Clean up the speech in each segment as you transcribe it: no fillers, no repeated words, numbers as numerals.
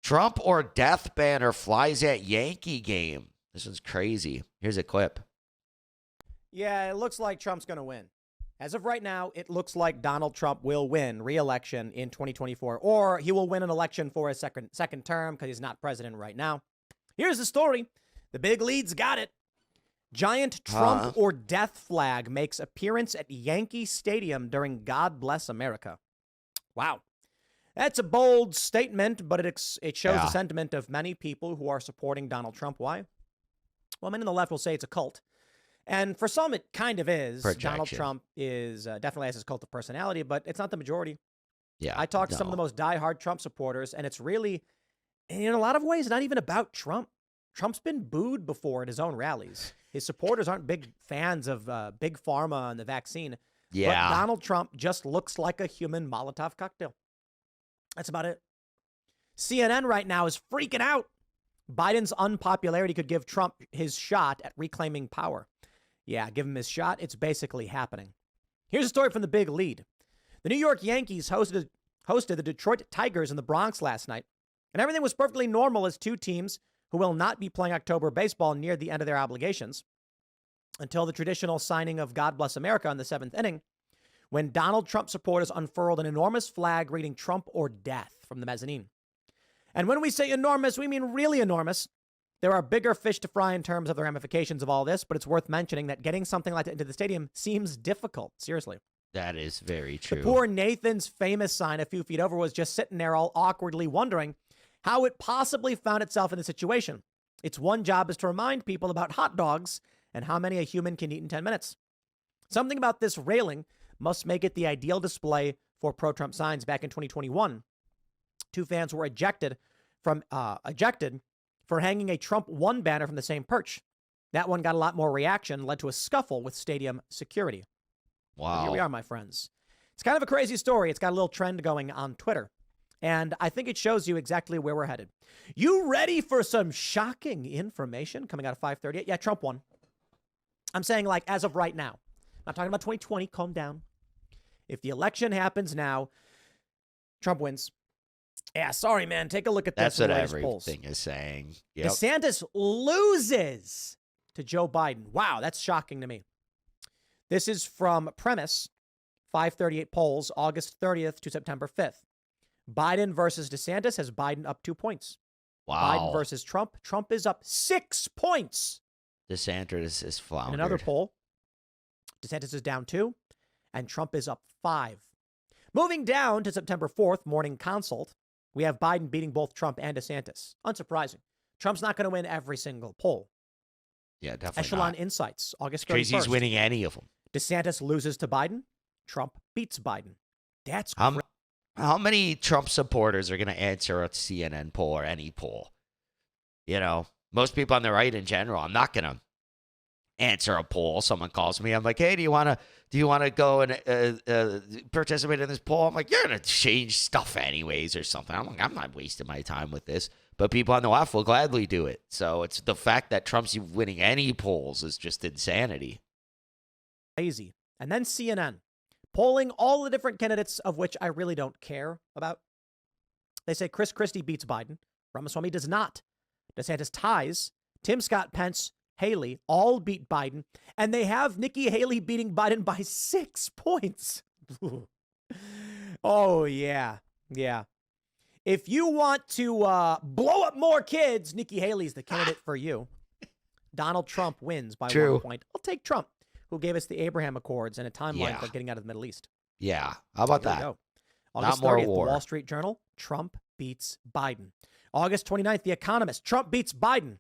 Trump or death banner flies at Yankee game. This one's crazy. Here's a clip. Yeah, it looks like Trump's going to win. As of right now, it looks like Donald Trump will win re-election in 2024, or he will win an election for his second term because he's not president right now. Here's the story. The big lead's got it. Giant Trump or death flag makes appearance at Yankee Stadium during God Bless America. Wow. That's a bold statement, but it shows the sentiment of many people who are supporting Donald Trump. Why? Well, many on the left will say it's a cult. And for some, it kind of is. Projection. Donald Trump is definitely has his cult of personality, but it's not the majority. Yeah. I talked to some of the most diehard Trump supporters, and it's really, in a lot of ways, not even about Trump. Trump's been booed before at his own rallies. His supporters aren't big fans of big pharma and the vaccine. Yeah. But Donald Trump just looks like a human Molotov cocktail. That's about it. CNN right now is freaking out. Biden's unpopularity could give Trump his shot at reclaiming power. Yeah, give him his shot. It's basically happening. Here's a story from the big lead. The New York Yankees hosted the Detroit Tigers in the Bronx last night, and everything was perfectly normal as two teams who will not be playing October baseball near the end of their obligations until the traditional signing of God Bless America in the seventh inning, when Donald Trump supporters unfurled an enormous flag reading Trump or death from the mezzanine. And when we say enormous, we mean really enormous. There are bigger fish to fry in terms of the ramifications of all this, but it's worth mentioning that getting something like that into the stadium seems difficult. Seriously. That is very true. The poor Nathan's famous sign a few feet over was just sitting there all awkwardly wondering how it possibly found itself in the situation. Its one job is to remind people about hot dogs and how many a human can eat in 10 minutes. Something about this railing must make it the ideal display for pro-Trump signs. Back in 2021, two fans were ejected for hanging a Trump 1 banner from the same perch. That one got a lot more reaction, led to a scuffle with stadium security. Wow. But here we are, my friends. It's kind of a crazy story. It's got a little trend going on Twitter, and I think it shows you exactly where we're headed. You ready for some shocking information coming out of 538? Yeah, Trump won. I'm saying, like, as of right now. I'm not talking about 2020. Calm down. If the election happens now, Trump wins. Yeah, sorry, man. Take a look at this. That's what everything is saying. Yep. DeSantis loses to Joe Biden. Wow, that's shocking to me. This is from Premise, 538 polls, August 30th to September 5th. Biden versus DeSantis has Biden up 2 points. Wow. Biden versus Trump. Trump is up 6 points. DeSantis is floundered. In another poll, DeSantis is down 2, and Trump is up 5. Moving down to September 4th, morning consult, we have Biden beating both Trump and DeSantis. Unsurprising. Trump's not going to win every single poll. Yeah, definitely Echelon not. Insights, August 31st. Crazy he's winning any of them. DeSantis loses to Biden. Trump beats Biden. That's crazy. How many Trump supporters are going to answer a CNN poll or any poll? You know, most people on the right in general. I'm not going to answer a poll. Someone calls me. I'm like, hey, do you want to go and participate in this poll? I'm like, you're going to change stuff anyways or something. I'm like, I'm not wasting my time with this. But people on the left will gladly do it. So it's the fact that Trump's winning any polls is just insanity. Crazy. And then CNN, polling all the different candidates, of which I really don't care about. They say Chris Christie beats Biden. Ramaswamy does not. DeSantis ties. Tim Scott, Pence, Haley all beat Biden. And they have Nikki Haley beating Biden by 6 points. Oh, yeah. Yeah. If you want to blow up more kids, Nikki Haley's the candidate for you. Donald Trump wins by 1 point. I'll take Trump, who gave us the Abraham Accords and a timeline for getting out of the Middle East. Yeah. How about that? August Not more 30th, war. The Wall Street Journal, Trump beats Biden. August 29th, The Economist, Trump beats Biden.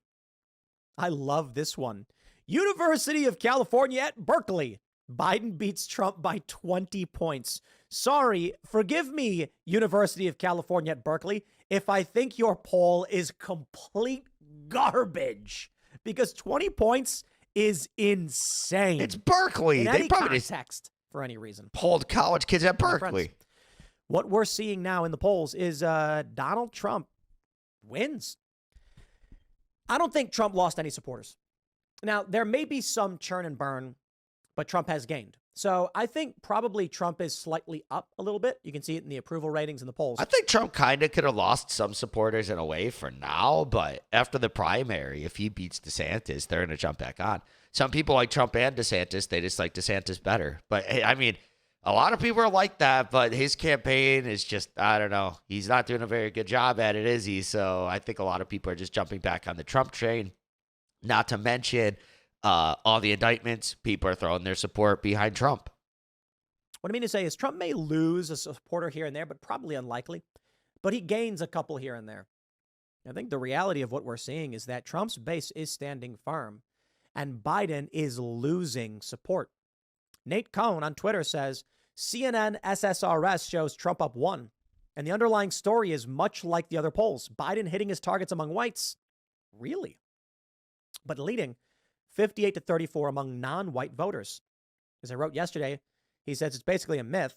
I love this one. University of California at Berkeley, Biden beats Trump by 20 points. Sorry, forgive me, University of California at Berkeley, if I think your poll is complete garbage, because 20 points is insane. It's Berkeley. In They any probably context, for any reason. polled college kids at My Berkeley. friends, what we're seeing now in the polls is Donald Trump wins. I don't think Trump lost any supporters. Now, there may be some churn and burn, but Trump has gained. So I think probably Trump is slightly up a little bit. You can see it in the approval ratings and the polls. I think Trump kind of could have lost some supporters in a way for now, but after the primary, if he beats DeSantis, they're going to jump back on. Some people like Trump and DeSantis. They just like DeSantis better. But, hey, I mean, a lot of people are like that, but his campaign is just, I don't know. He's not doing a very good job at it, is he? So I think a lot of people are just jumping back on the Trump train. Not to mention all the indictments. People are throwing their support behind Trump. What I mean to say is Trump may lose a supporter here and there, but probably unlikely. But he gains a couple here and there. I think the reality of what we're seeing is that Trump's base is standing firm and Biden is losing support. Nate Cohn on Twitter says, CNN SSRS shows Trump up 1. And the underlying story is much like the other polls. Biden hitting his targets among whites. Really? But leading 58-34 among non-white voters. As I wrote yesterday, he says it's basically a myth.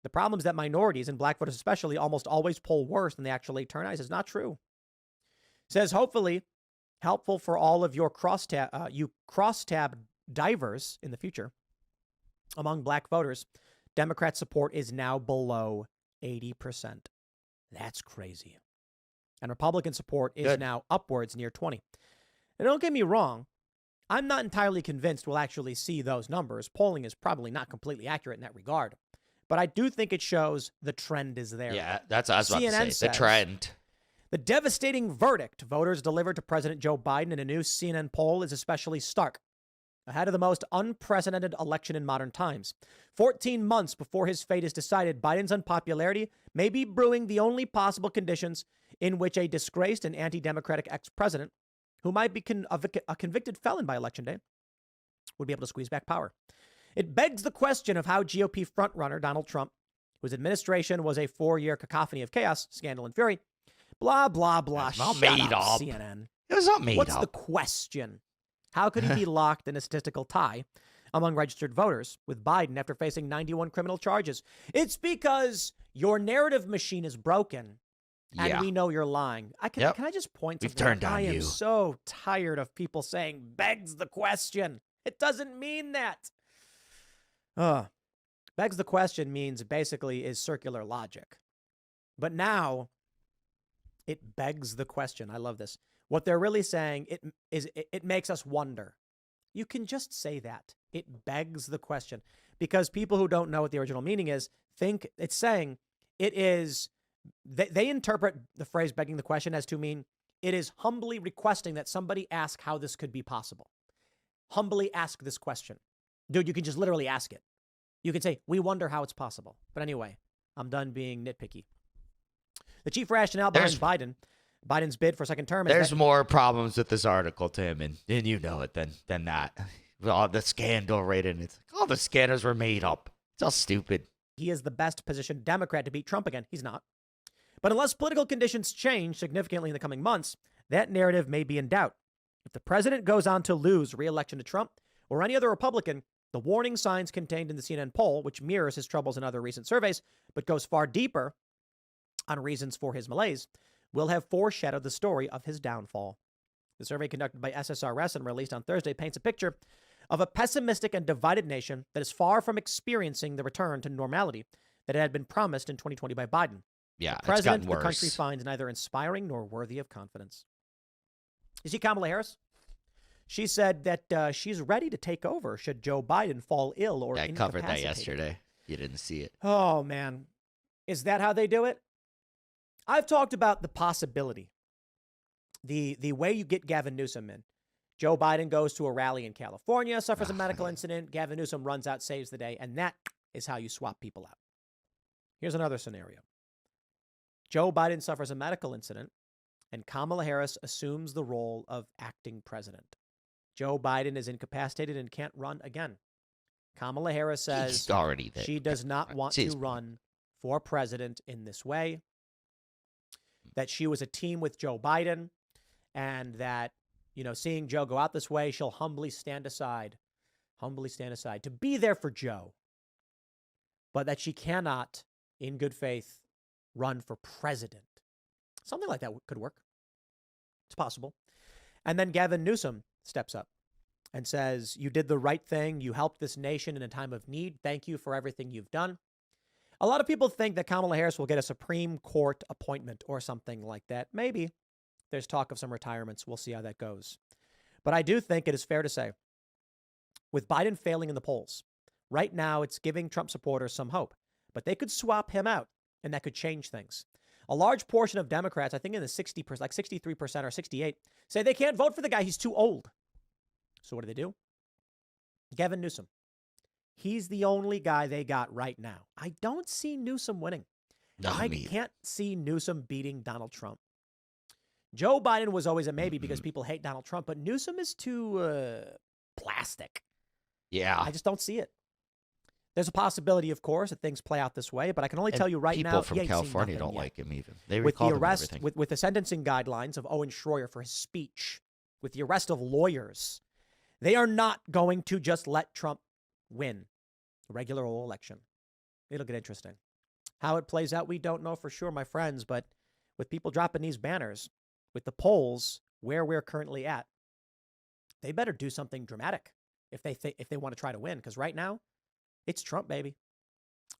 The problem is that minorities and black voters especially almost always poll worse than they actually turn out. He says not true. Says hopefully helpful for all of your crosstab divers in the future. Among black voters, Democrat support is now below 80%. That's crazy. And Republican support is now upwards near 20. And don't get me wrong, I'm not entirely convinced we'll actually see those numbers. Polling is probably not completely accurate in that regard. But I do think it shows the trend is there. Yeah, that's what I was about to say. Says, the trend. The devastating verdict voters delivered to President Joe Biden in a new CNN poll is especially stark. Ahead of the most unprecedented election in modern times. 14 months before his fate is decided, Biden's unpopularity may be brewing the only possible conditions in which a disgraced and anti-democratic ex-president, who might be a convicted felon by Election Day, would be able to squeeze back power. It begs the question of how GOP frontrunner Donald Trump, whose administration was a 4-year cacophony of chaos, scandal, and fury, blah, blah, blah. Not Shut made up, up. CNN. It was not made What's up. the question? How could he be locked in a statistical tie among registered voters with Biden after facing 91 criminal charges? It's because your narrative machine is broken. And we know you're lying. Can I just point something out? We've turned on you. I am so tired of people saying begs the question. It doesn't mean that. Begs the question means basically is circular logic. But now it begs the question. I love this. What they're really saying it makes us wonder. You can just say that. It begs the question. Because people who don't know what the original meaning is think it's saying it is. They interpret the phrase begging the question as to mean it is humbly requesting that somebody ask how this could be possible. Humbly ask this question. Dude, you can just literally ask it. You can say, we wonder how it's possible. But anyway, I'm done being nitpicky. The chief rationale behind Biden's bid for a second term is there's more problems with this article, Tim, and you know it than that. All the scandal rating. It's like all the scandals were made up. It's all stupid. He is the best positioned Democrat to beat Trump again. He's not. But unless political conditions change significantly in the coming months, that narrative may be in doubt. If the president goes on to lose re-election to Trump or any other Republican, the warning signs contained in the CNN poll, which mirrors his troubles in other recent surveys, but goes far deeper on reasons for his malaise, will have foreshadowed the story of his downfall. The survey conducted by SSRS and released on Thursday paints a picture of a pessimistic and divided nation that is far from experiencing the return to normality that had been promised in 2020 by Biden. Yeah, the president the country finds neither inspiring nor worthy of confidence. You see Kamala Harris? She said that she's ready to take over should Joe Biden fall ill or incapacitated. I covered that yesterday. You didn't see it. Oh, man. Is that how they do it? I've talked about the possibility. The way you get Gavin Newsom in. Joe Biden goes to a rally in California, suffers a medical incident. Gavin Newsom runs out, saves the day. And that is how you swap people out. Here's another scenario. Joe Biden suffers a medical incident, and Kamala Harris assumes the role of acting president. Joe Biden is incapacitated and can't run again. Kamala Harris says she does not want to run for president in this way, that she was a team with Joe Biden, and that, seeing Joe go out this way, she'll humbly stand aside to be there for Joe, but that she cannot, in good faith, run for president. Something like that could work. It's possible. And then Gavin Newsom steps up. and says, you did the right thing. You helped this nation in a time of need. Thank you for everything you've done. A lot of people think that Kamala Harris will get a Supreme Court appointment or something like that. Maybe. There's talk of some retirements. We'll see how that goes. But I do think it is fair to say, with Biden failing in the polls, right now it's giving Trump supporters some hope. But they could swap him out, and that could change things. A large portion of Democrats, I think in the 60%, like 63% or 68%, say they can't vote for the guy. He's too old. So what do? Gavin Newsom. He's the only guy they got right now. I don't see Newsom winning. I can't see Newsom beating Donald Trump. Joe Biden was always a maybe because people hate Donald Trump, but Newsom is too plastic. Yeah. I just don't see it. There's a possibility, of course, that things play out this way, but I can only tell you right now, people from California don't like him even. They with the recalled him and arrest, everything. with the sentencing guidelines of Owen Schroyer for his speech, with the arrest of lawyers, they are not going to just let Trump win a regular old election. It'll get interesting. How it plays out, we don't know for sure, my friends, but with people dropping these banners, with the polls where we're currently at, they better do something dramatic if they want to try to win, because right now, it's Trump, baby.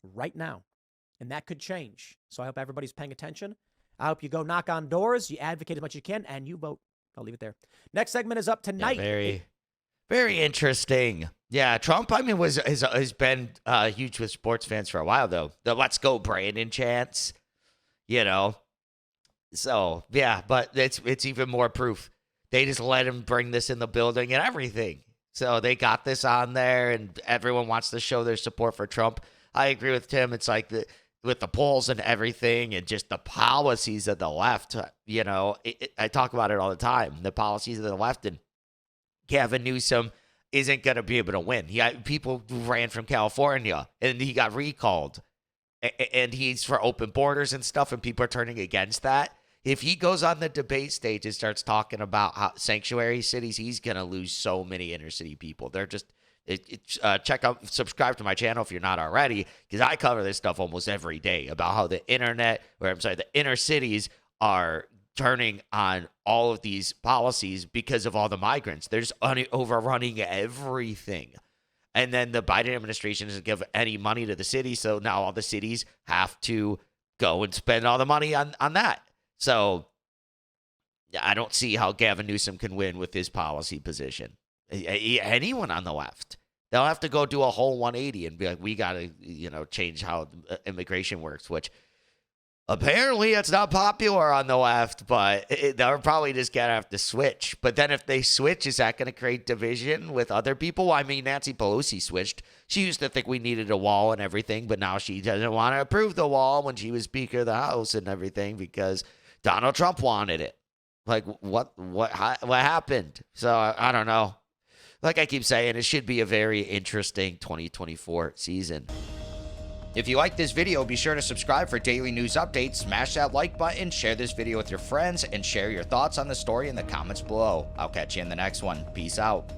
Right now. And that could change. So I hope everybody's paying attention. I hope you go knock on doors, you advocate as much as you can, and you vote. I'll leave it there. Next segment is up tonight. Yeah, very interesting. Yeah, Trump, I mean, has been huge with sports fans for a while, though. The "Let's Go Brandon" chants, you know. So yeah, but it's even more proof. They just let him bring this in the building and everything. So they got this on there, and everyone wants to show their support for Trump. I agree with Tim. It's like with the polls and everything, and just the policies of the left. You know, I talk about it all the time. The policies of the left, and Gavin Newsom isn't going to be able to win. People ran from California, and he got recalled, and he's for open borders and stuff, and people are turning against that. If he goes on the debate stage and starts talking about how sanctuary cities, he's going to lose so many inner city people. They're just subscribe to my channel if you're not already, because I cover this stuff almost every day about how the inner cities are turning on all of these policies because of all the migrants. They're just overrunning everything. And then the Biden administration doesn't give any money to the city, so now all the cities have to go and spend all the money on that. So I don't see how Gavin Newsom can win with his policy position. Anyone on the left, they'll have to go do a whole 180 and be like, we got to, change how immigration works, which apparently it's not popular on the left, but they're probably just going to have to switch. But then if they switch, is that going to create division with other people? I mean, Nancy Pelosi switched. She used to think we needed a wall and everything, but now she doesn't want to approve the wall when she was Speaker of the House and everything because Donald Trump wanted it. Like, what happened? So, I don't know. Like I keep saying, it should be a very interesting 2024 season. If you like this video, be sure to subscribe for daily news updates, smash that like button, share this video with your friends, and share your thoughts on the story in the comments below. I'll catch you in the next one. Peace out.